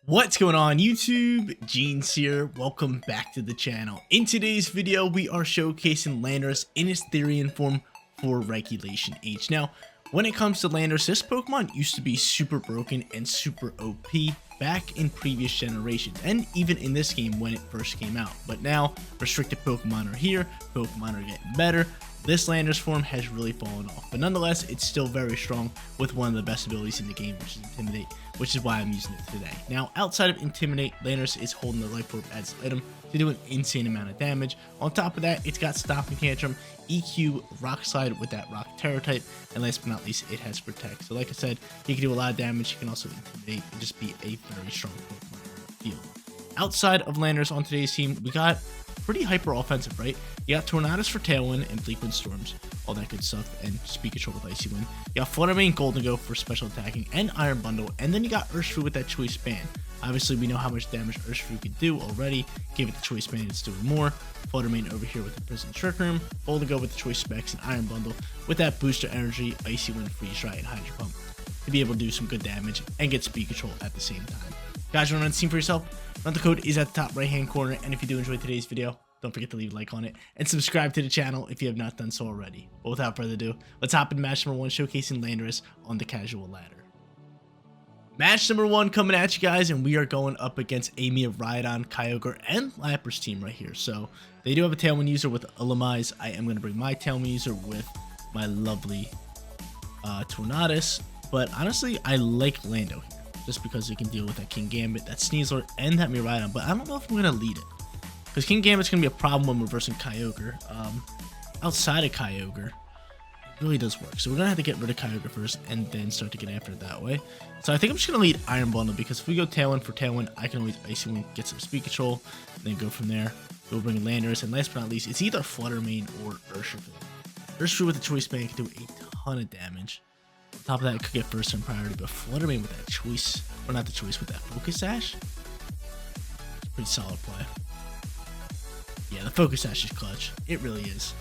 What's going on YouTube? Jeans here. Welcome back to the channel. In today's video, we are showcasing Landorus in its Therian form for Regulation H. Now, when it comes to Landorus, this Pokemon used to be super broken and super OP back in previous generations, and even in this game when it first came out. But now, restricted Pokemon are here, Pokemon are getting better. This Landorus form has really fallen off, but nonetheless, it's still very strong with one of the best abilities in the game, which is Intimidate, which is why I'm using it today. Now, outside of Intimidate, Landorus is holding the Life Orb as an item to do an insane amount of damage. On top of that, it's got Stomping Tantrum, EQ, Rock Slide with that Rock Terror type, and last but not least, it has Protect. So like I said, he can do a lot of damage, he can also Intimidate, and just be a very strong Pokemon in the field. Outside of Landorus on today's team, we got pretty hyper offensive, right? You got Tornadus for Tailwind and Bleak Wind Storms, all that good stuff, and Speed Control with Icy Wind. You got Flutter Mane, Golden Go for special attacking, and Iron Bundle, and then you got Urshifu with that Choice Band. Obviously, we know how much damage Urshifu can do already. Give it the Choice Band, it's doing more. Flutter Mane over here with the Prison Trick Room, Golden Go with the Choice Specs, and Iron Bundle with that Booster Energy, Icy Wind, Freeze Dry, and Hydro Pump to be able to do some good damage and get Speed Control at the same time. Guys, you want to run the team for yourself? Run the code is at the top right hand corner, and if you do enjoy today's video, don't forget to leave a like on it and subscribe to the channel if you have not done so already. But without further ado, let's hop into match number 1, showcasing Landorus on the casual ladder. Match number 1 coming at you guys, and we are going up against Amy, Rhydon, Kyogre, and Lapras team right here. So they do have a Tailwind user with Illumise. I am going to bring my Tailwind user with my lovely Tornadus. But honestly, I like Lando here just because it can deal with that King Gambit, that Sneasler, and that Miraidon. But I don't know if I'm going to lead it, because King Gambit's going to be a problem when reversing Kyogre. Outside of Kyogre, it really does work. So we're going to have to get rid of Kyogre first and then start to get after it that way. So I think I'm just going to lead Iron Bundle, because if we go Tailwind for Tailwind, I can always Icy Wind, get some Speed Control, and then go from there. We'll bring in Landorus, and last but not least, it's either Flutter Mane or Urshifu. Urshifu with the Choice Band can do a ton of damage. On top of that, it could get first turn priority, but Flutter Mane with that Choice, or not the Choice, with that Focus Sash, it's a pretty solid play. Yeah, the Focus Sash is clutch. It really is.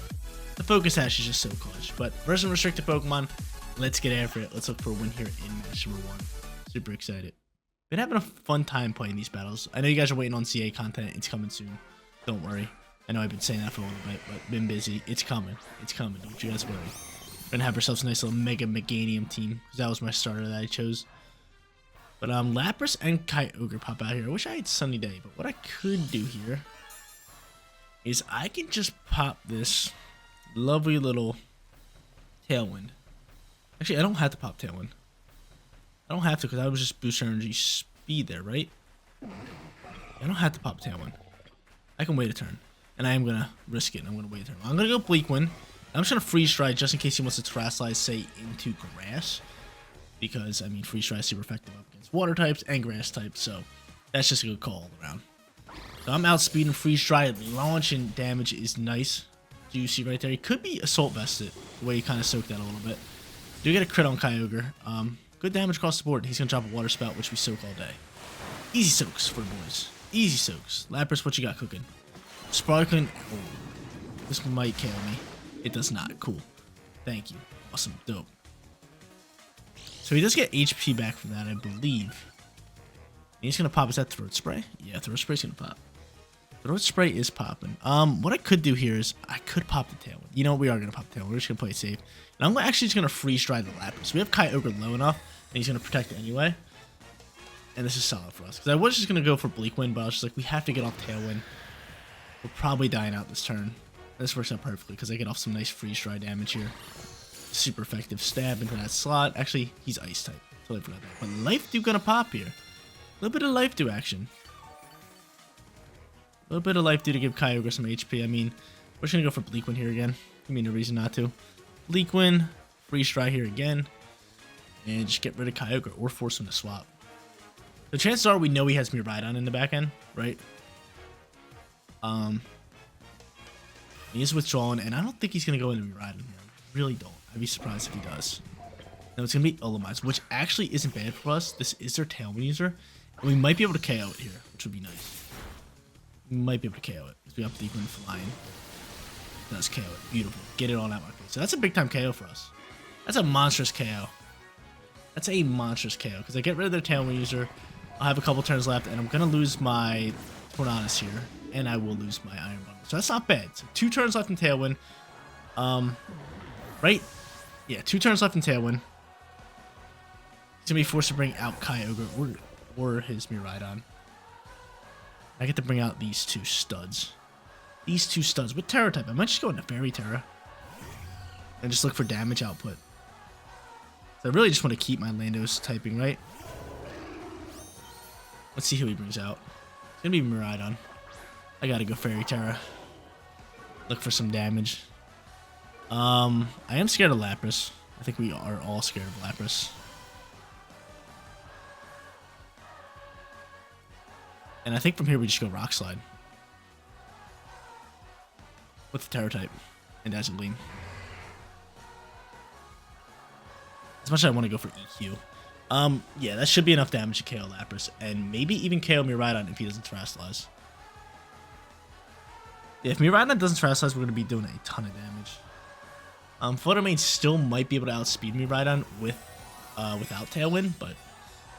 The Focus Sash is just so clutch. But versus restricted Pokemon, let's get after it. Let's look for a win here in match number 1. Super excited. Been having a fun time playing these battles. I know you guys are waiting on CA content. It's coming soon. Don't worry. I know I've been saying that for a little bit, but been busy. It's coming. It's coming. Don't you guys worry. We're going to have ourselves a nice little Mega Meganium team, because that was my starter that I chose. But Lapras and Kyogre pop out here. I wish I had Sunny Day, but what I could do here is I can just pop this lovely little Tailwind. Actually, I don't have to pop Tailwind. I don't have to, because I was just boost energy speed there, right? I don't have to pop Tailwind. I can wait a turn, and I am going to risk it. I'm going to wait a turn. I'm going to go Bleak Wind. I'm just going to Freeze Dry just in case he wants to Terrasilize, say, into Grass. Because, I mean, Freeze Dry is super effective up against Water types and Grass types, so that's just a good call all around. So I'm outspeeding Freeze Dry. Launching damage is nice. Juicy right there. He could be Assault Vested, the way he kind of soaked that a little bit. Do get a crit on Kyogre. Good damage across the board. He's going to drop a Water Spout, which we soak all day. Easy soaks for the boys. Easy soaks. Lapras, what you got cooking? Sparkling. Oh, this might KO me. It does not. Cool. Thank you. Awesome. Dope. So he does get HP back from that, I believe. And he's going to pop. Is that Throat Spray? Yeah, Throat Spray's going to pop. Throat Spray is popping. What I could do here is I could pop the Tailwind. You know what? We are going to pop the Tailwind. We're just going to play it safe. And I'm actually just going to Freeze Dry the Lapras. We have Kyogre low enough, and he's going to protect it anyway. And this is solid for us. Because I was just going to go for Bleak Wind, but I was just like, we have to get off Tailwind. We're probably dying out this turn. This works out perfectly, because I get off some nice Freeze Dry damage here. Super effective stab into that slot. Actually, he's Ice type. Totally forgot that. But Life Dew going to pop here. A little bit of Life Dew action. A little bit of Life Dew to give Kyogre some HP. I mean, we're just going to go for Bleak Wind here again. I mean, no reason not to. Bleak Wind, Freeze Dry here again. And just get rid of Kyogre or force him to swap. The chances are we know he has Miraidon in the back end, right? He is withdrawing, and I don't think he's going to go into Miraidon here. I really don't. I'd be surprised if he does. No, it's going to be Illumise, which actually isn't bad for us. This is their Tailwind user, and we might be able to KO it here, which would be nice. We might be able to KO it, because we have Deep Wind Flying. It does KO it. Beautiful. Get it on out my face. So that's a big time KO for us. That's a monstrous KO. That's a monstrous KO, because I get rid of their Tailwind user. I'll have a couple turns left, and I'm gonna lose my Tornadus here, and I will lose my Iron Bundle. So that's not bad. So 2 turns left in Tailwind. Right? Yeah, 2 turns left in Tailwind. He's gonna be forced to bring out Kyogre or his Miraidon. I get to bring out these 2 studs. These 2 studs with Terra type. I might just go into Fairy Terra and just look for damage output. So I really just want to keep my Landos typing, right? Let's see who he brings out. It's gonna be Miraidon. I gotta go Fairy Terra. Look for some damage. I am scared of Lapras. I think we are all scared of Lapras. And I think from here we just go Rock Slide. With the Terra type. And Dazzling Gleam. As much as I want to go for EQ. Yeah, that should be enough damage to KO Lapras. And maybe even KO Miraidon if he doesn't Terrasilize. Yeah, if Miraidon doesn't Terrasilize, we're going to be doing a ton of damage. Flutter Mane still might be able to outspeed Miraidon without Tailwind, but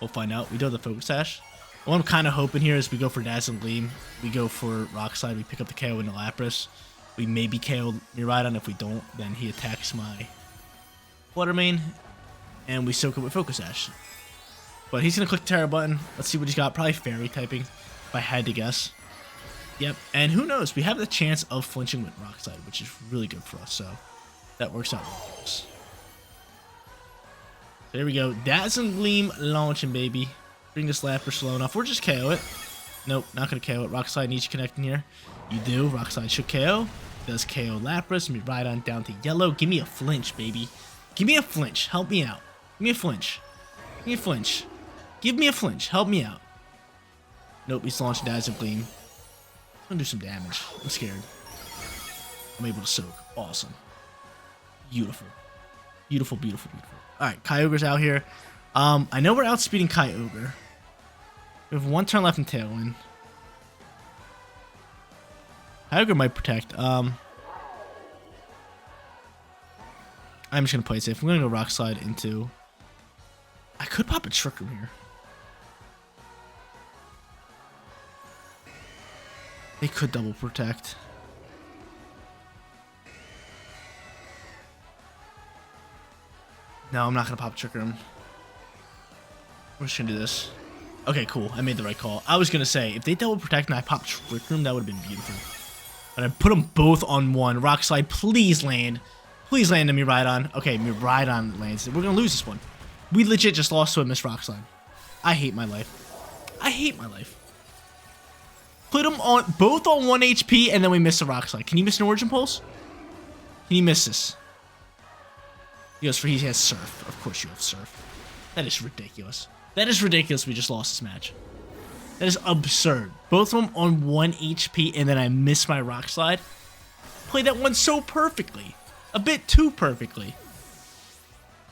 we'll find out. We do have the Focus Sash. What I'm kind of hoping here is we go for Dazzling Gleam, we go for Rock Slide, we pick up the KO into Lapras. We maybe KO Miraidon. If we don't, then he attacks my Flutter Mane, and we soak it with Focus Sash. But he's going to click the Terra button. Let's see what he's got. Probably Fairy typing, if I had to guess. Yep, and who knows? We have the chance of flinching with Rock Slide, which is really good for us, so that works out well for us. There we go. Dazzling Gleam launching, baby. Bring this Lapras slow enough. Or just KO it. Nope, not going to KO it. Rock Slide needs to connect in here. You do. Rock Slide should KO. Does KO Lapras. Miraidon down to yellow. Give me a flinch, baby. Give me a flinch. Help me out. Give me a flinch. Give me a flinch. Give me a flinch. Help me out. Nope, he's launching Dazzling Gleam. I'm going to do some damage. I'm scared. I'm able to soak. Awesome. Beautiful. Beautiful, beautiful, beautiful. Alright, Kyogre's out here. I know we're outspeeding Kyogre. We have 1 turn left in Tailwind. Kyogre might protect. I'm just going to play it safe. I'm going to go Rock Slide into... I could pop a Trick Room here. They could double protect. No, I'm not going to pop a Trick Room. We're just going to do this. Okay, cool. I made the right call. I was going to say, if they double protect and I pop Trick Room, that would have been beautiful. But I put them both on 1. Rock Slide, please land. Please land to Miraidon. Okay, Miraidon lands. We're going to lose this one. We legit just lost to a missed Rock Slide. I hate my life. I hate my life. Put them on both on 1 HP and then we miss a Rock Slide. Can you miss an Origin Pulse? Can you miss this? He goes for he has Surf. Of course you have Surf. That is ridiculous. That is ridiculous. We just lost this match. That is absurd. Both of them on 1 HP and then I miss my Rock Slide. Played that one so perfectly. A bit too perfectly.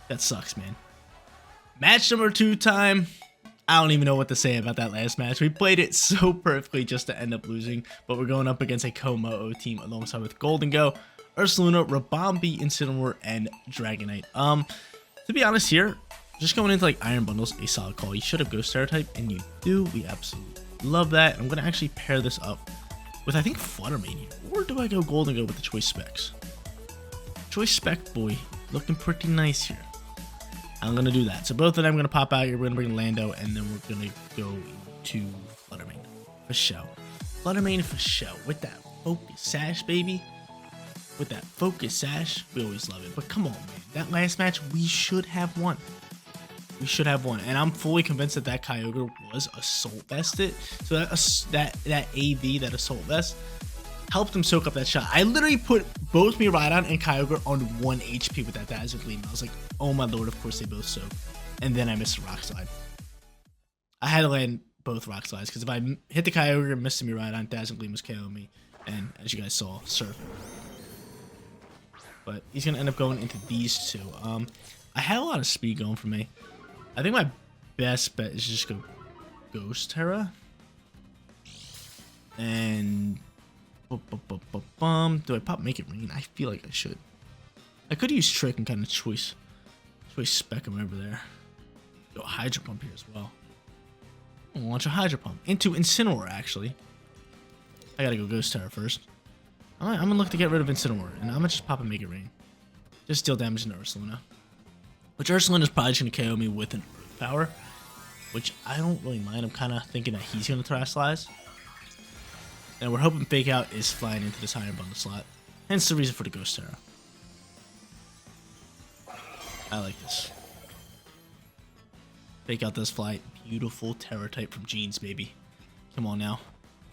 That sucks, man. Match number 2 time. I don't even know what to say about that last match. We played it so perfectly just to end up losing. But we're going up against a Ko-Mo team alongside with Golden Go, Ursaluna, Rabombi, Incineroar, and Dragonite. To be honest here, just going into like Iron Bundles, a solid call. You should have Ghost Terra type, and you do. We absolutely love that. I'm going to actually pair this up with, I think, Flutter Mane here. Or do I go Golden Go with the Choice Specs? Choice Spec Boy, looking pretty nice here. I'm going to do that. So both of them are going to pop out here. We're going to bring Lando, and then we're going to go to Flutter Mane for show. Flutter Mane for show. With that Focus Sash, baby. With that Focus Sash, we always love it. But come on, man. That last match, we should have won. We should have won. And I'm fully convinced that that Kyogre was Assault Vested. So that AV, that Assault Vest, helped him soak up that shot. I literally put both Miraidon and Kyogre on 1 HP with that Dazzling Gleam. I was like, oh my lord, of course they both soak. And then I missed a Rock Slide. I had to land both Rock Slides, because if I hit the Kyogre and missed the Miraidon, Dazzling Gleam was KOing me. And as you guys saw, Surf. But he's going to end up going into these 2. I had a lot of speed going for me. I think my best bet is just go Ghost Terra. And... do I pop Make It Rain? I feel like I should. I could use Trick and kind of choice Spec him over there. Go Hydro Pump here as well. We'll launch a Hydro Pump into Incineroar, actually. I gotta go Ghost Terra first. I'm gonna look to get rid of Incineroar, and I'm gonna just pop a Mega Rain. Just deal damage into Ursaluna. Which Ursaluna is probably just gonna KO me with an Earth Power, which I don't really mind. I'm kind of thinking that he's gonna Terastallize. And we're hoping Fake Out is flying into this higher bundle slot. Hence the reason for the Ghost Terra. I like this. Fake Out does fly. Beautiful Terra type from Jeans, baby. Come on now.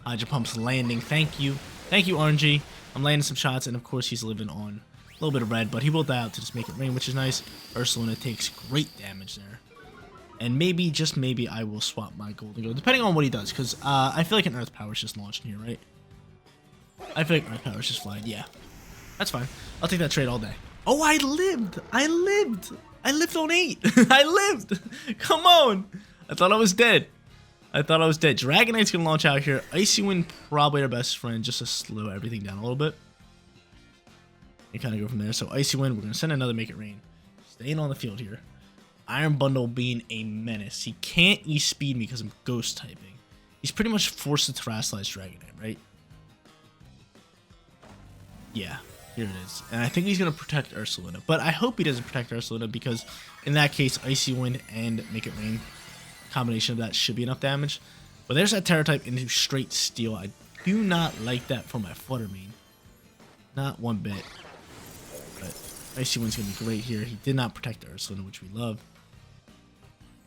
Hydro Pump's landing. Thank you. Thank you, RNG. I'm landing some shots, and of course he's living on a little bit of red, but he will die out to just make it rain, which is nice. Ursaluna takes great damage there. And maybe, just maybe, I will swap my Golden Go, depending on what he does, because I feel like an Earth Power is just launched in here, right? I feel like Earth Power is just flying. Yeah. That's fine. I'll take that trade all day. Oh, I lived! I lived! I lived on 8! I lived! Come on! I thought I was dead. I thought I was dead. Dragonite's gonna launch out here. Icy Wind, probably our best friend, just to slow everything down a little bit. And kind of go from there. So Icy Wind, we're gonna send another Make It Rain. Staying on the field here. Iron Bundle being a menace. He can't E-Speed me because I'm Ghost typing. He's pretty much forced to Terastallize Dragonite, right? Yeah, here it is. And I think he's gonna protect Ursaluna. But I hope he doesn't protect Ursaluna, because in that case, Icy Wind and Make It Rain, combination of that should be enough damage. But there's that Terra type into straight Steel. I do not like that for my Flutter Mane. Not one bit. But Icy Wind's gonna be great here. He did not protect Ursaluna, which we love.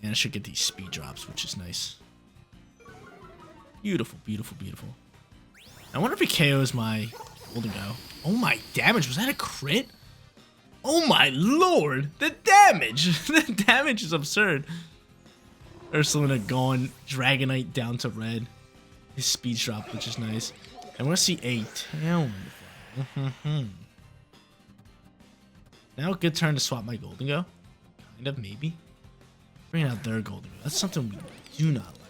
And I should get these speed drops, which is nice. Beautiful, beautiful, beautiful. I wonder if he KOs my Golden Go. Oh my damage, was that a crit? Oh my lord, the damage! The damage is absurd. Ursaluna going Dragonite down to red. His speed drop, which is nice. And we're gonna see a Tailwind. Now a good turn to swap my Golden Go. Kind of, maybe. Bring out their Golden Go. That's something we do not like.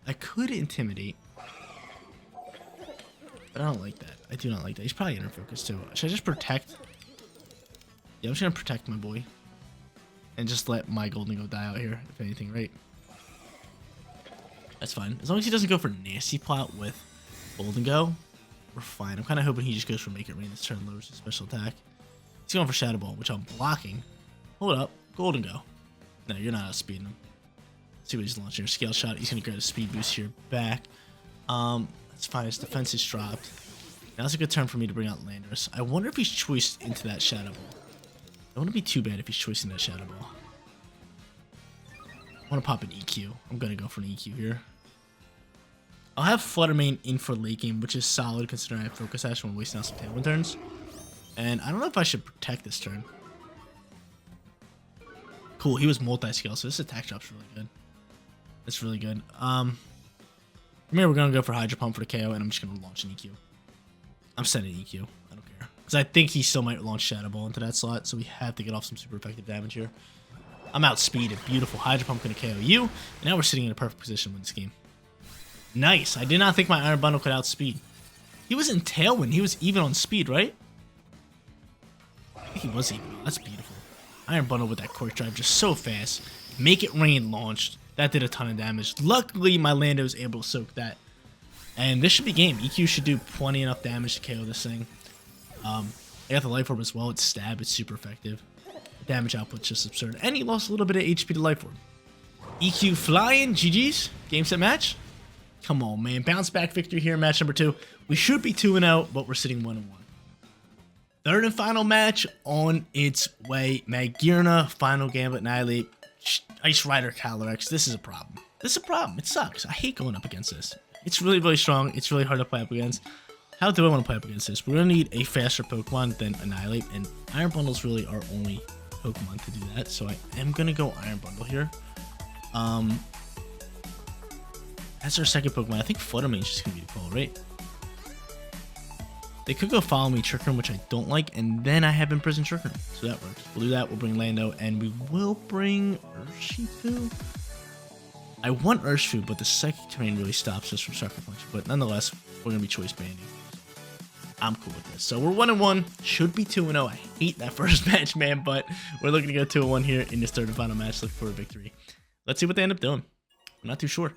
I could Intimidate. But I don't like that. I do not like that. He's probably Inner Focus too. Should I just Protect? Yeah, I'm just gonna protect my boy. And just let my Golden Go die out here, if anything, right? That's fine. As long as he doesn't go for Nasty Plot with Golden Go, we're fine. I'm kind of hoping he just goes for Make It Rain this turn, lowers his special attack. He's going for Shadow Ball, which I'm blocking. Hold up. Golden Go. No, you're not outspeeding him. Let's see what he's launching here. Scale Shot. He's going to get a speed boost here back. That's fine. His defense is dropped. Now's a good turn for me to bring out Landorus. I wonder if he's choiced into that Shadow Ball. It wouldn't be too bad if he's choicing that Shadow Ball. I want to pop an EQ. I'm going to go for an EQ here. I'll have Flutter Mane in for late game, which is solid considering I have Focus Sash when wasting out some Tailwind turns. And I don't know if I should protect this turn. Cool, he was multi-scale, so this attack drop's really good. That's really good. From here, we're going to go for Hydro Pump for the KO, and I'm just going to launch an EQ. I'm sending EQ. I don't care. Because I think he still might launch Shadow Ball into that slot, so we have to get off some super effective damage here. I'm outspeeded. Beautiful. Hydro Pump going to KO you, and now we're sitting in a perfect position to win this game. Nice. I did not think my Iron Bundle could outspeed. He was in Tailwind. He was even on speed, right? I think he was even. That's beautiful. Iron Bundle with that Quirk Drive just so fast. Make It Rain launched. That did a ton of damage. Luckily, my Lando was able to soak that. And this should be game. EQ should do plenty enough damage to KO this thing. I got the Life Orb as well. It's stab. It's super effective. The damage output's just absurd. And he lost a little bit of HP to Life Orb. EQ flying. GG's. Game, set, match. Come on, man. Bounce back victory here in match number 2. We should be 2-0, but we're sitting 1-1. Third and final match on its way. Magearna, Final Gambit, Annihilate, Ice Rider, Calyrex. This is a problem. This is a problem. It sucks. I hate going up against this. It's really, really strong. It's really hard to play up against. How do I want to play up against this? We're going to need a faster Pokemon than Annihilate, and Iron Bundle's really our only Pokemon to do that, so I am going to go Iron Bundle here. That's our second Pokemon. I think Flutter Mane's just going to be the call, right? They could go Follow Me, Trick Room, which I don't like, and then I have Imprison Trick Room, so that works. We'll do that. We'll bring Lando, and we will bring Urshifu. I want Urshifu, but the Psychic Terrain really stops us from Sucker Punch, but nonetheless, we're going to be choice banding. I'm cool with this. So we're 1-1, should be 2-0. I hate that first match, man, but we're looking to go 2-1 here in this third and final match. Look for a victory. Let's see what they end up doing. I'm not too sure.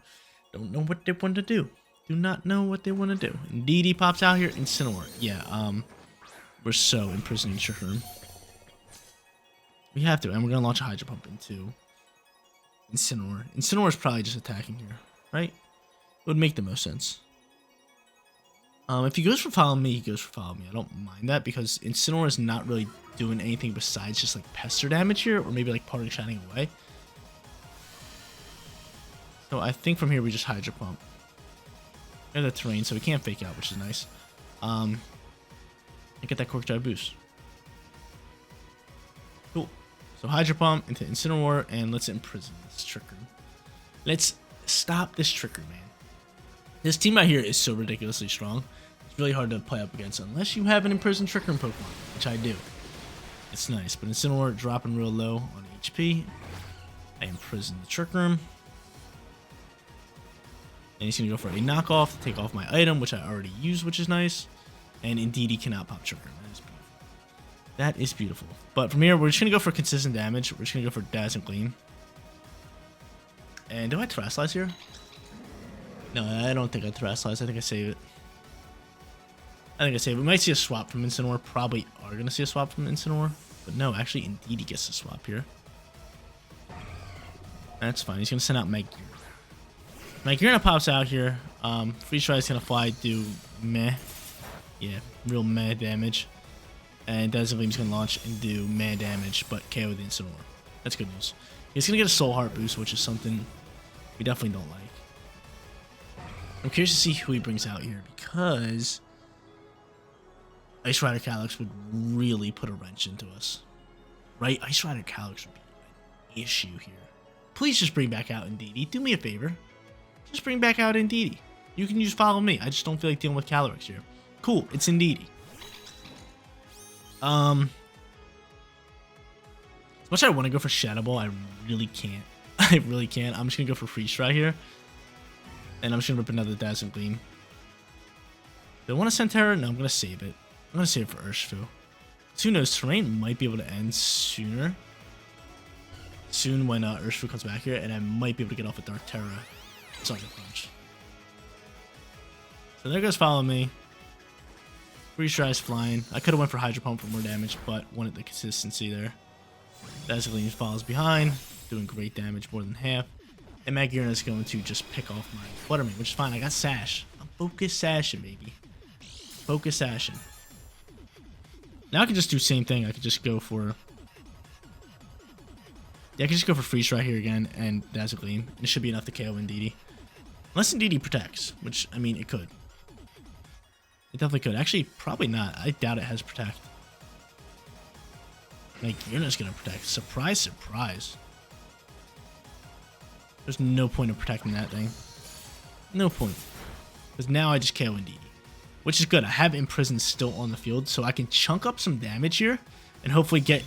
Don't know what they want to do. Do not know what they want to do. Indeedee pops out here. Incineroar. Yeah, we're so imprisoning Trick Room. We have to, and we're going to launch a Hydro Pump into Incineroar. Incineroar is probably just attacking here, right? It would make the most sense. If he goes for Follow Me, he goes for Follow Me. I don't mind that because Incineroar is not really doing anything besides just like pester damage here, or maybe like Parting Shining away. So I think from here we just Hydro Pump. We have the terrain, so we can't fake out, which is nice. And get that Cork Drive boost. Cool. So Hydro Pump into Incineroar, and let's imprison this Trick Room. Let's stop this Trick Room, man. This team right here is so ridiculously strong. It's really hard to play up against unless you have an imprisoned Trick Room Pokemon, which I do. It's nice, but Incineroar dropping real low on HP. I imprison the Trick Room. And he's going to go for a knockoff to take off my item, which I already used, which is nice. And indeed, he cannot pop Trick Room. That is beautiful. That is beautiful. But from here, we're just going to go for consistent damage. We're just going to go for Dazzling Gleam. And do I Terastallize here? No, I don't think I Terastallize. I think I save it. We might see a swap from Incineroar. Probably are going to see a swap from Incineroar. But no, actually, indeed, he gets a swap here. That's fine. He's going to send out Magearna. Magearna pops out here. Freeze Try is going to fly, do meh. Yeah, real meh damage. And Dazzling Gleam's going to launch and do meh damage, but KO the Incineroar. That's good news. He's going to get a Soul Heart boost, which is something we definitely don't like. I'm curious to see who he brings out here, because Ice Rider Calyx would really put a wrench into us. Right? Ice Rider Calyx would be an issue here. Please just bring back out Indeedee. Do me a favor. Just bring back out Indeedee. You can just follow me. I just don't feel like dealing with Calyrex here. Cool, it's Indeedee. As much as I want to go for Shadow Ball, I really can't. I really can't. I'm just going to go for Freeze Try here. And I'm just going to rip another Dazzling Gleam. Do I want to send Terra? No, I'm going to save it. I'm going to save it for Urshifu. Who knows? Terrain might be able to end sooner. Soon when Urshifu comes back here. And I might be able to get off a Dark Terra. Sucker Punch. So there goes Follow Me. Freeze Try's flying. I could have went for Hydro Pump for more damage, but wanted the consistency there. Dazzling Gleam follows behind, doing great damage, more than half. And Magearna is going to just pick off my Fluttermane, which is fine. I got Sash. I'm Focus Sashing, baby. Focus Sashing. Now I can just do the same thing. I could just go for... Yeah, I can just go for Freeze Try here again and Dazzling Gleam. And it should be enough to KO Indeedee. Unless Indeedee protects, which, I mean, it could. It definitely could. Actually, probably not. I doubt it has Protect. Magearna's gonna Protect. Surprise, surprise. There's no point of protecting that thing. No point. Because now I just KO Indeedee. Which is good. I have Imprison still on the field, so I can chunk up some damage here and hopefully get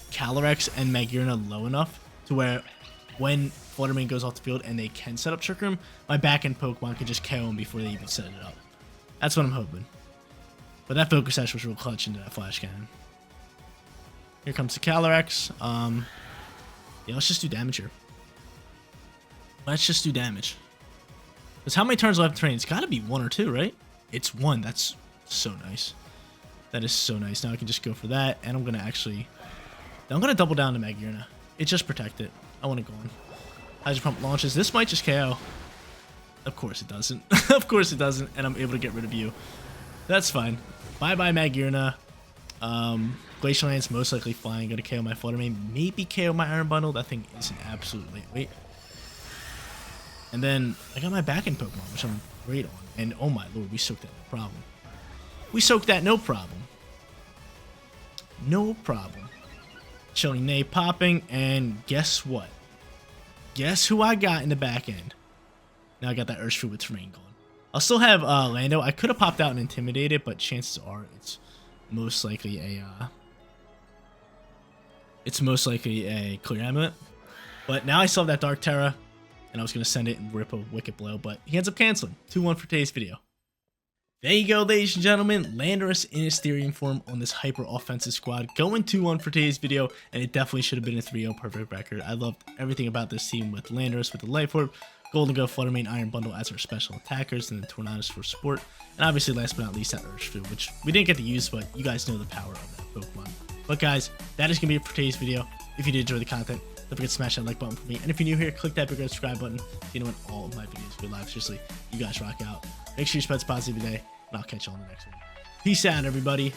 Calyrex and Magearna low enough to where when Fluttermane goes off the field and they can set up Trick Room, my back-end Pokemon can just KO them before they even set it up. That's what I'm hoping. But that Focus Sash was real clutch into that Flash Cannon. Here comes the Calyrex. Yeah, let's just do damage here. Let's just do damage. Because how many turns left to train? It's got to be 1 or 2, right? It's 1. That's so nice. That is so nice. Now I can just go for that. And I'm going to actually... I'm going to double down to Magearna. It just protect it. I want to go on. Hydro Pump launches. This might just KO. Of course it doesn't. Of course it doesn't. And I'm able to get rid of you. That's fine. Bye-bye, Magearna. Glacial Lance most likely flying. Going to KO my Fluttermane. Maybe KO my Iron Bundle. That thing is an absolute lightweight. And then I got my back-end Pokemon, which I'm great on. And oh my lord, we soaked that no problem. We soaked that no problem. No problem. Chilling Nay popping. And guess what? Guess who I got in the back end? Now I got that Urshifu with Terrain gone. I'll still have Lando. I could have popped out and intimidated, but chances are it's most likely a Clear Amulet. But now I still have that Dark Terra, and I was gonna send it and rip a Wicked Blow, but he ends up canceling. 2-1 for today's video. There you go, ladies and gentlemen, Landorus in his Therian form on this hyper offensive squad. Going 2-1 for today's video, and it definitely should have been a 3-0 perfect record. I loved everything about this team with Landorus with the Life Orb, Golden Go, Fluttermane, Iron Bundle as our special attackers, and then Tornadus for support. And obviously, last but not least, that Urshifu, which we didn't get to use, but you guys know the power of that Pokemon. But guys, that is going to be it for today's video. If you did enjoy the content, don't forget to smash that like button for me. And if you're new here, click that big red subscribe button so you know when all of my videos go live. Seriously, you guys rock out. Make sure you spread positive today, and I'll catch you on the next one. Peace out, everybody.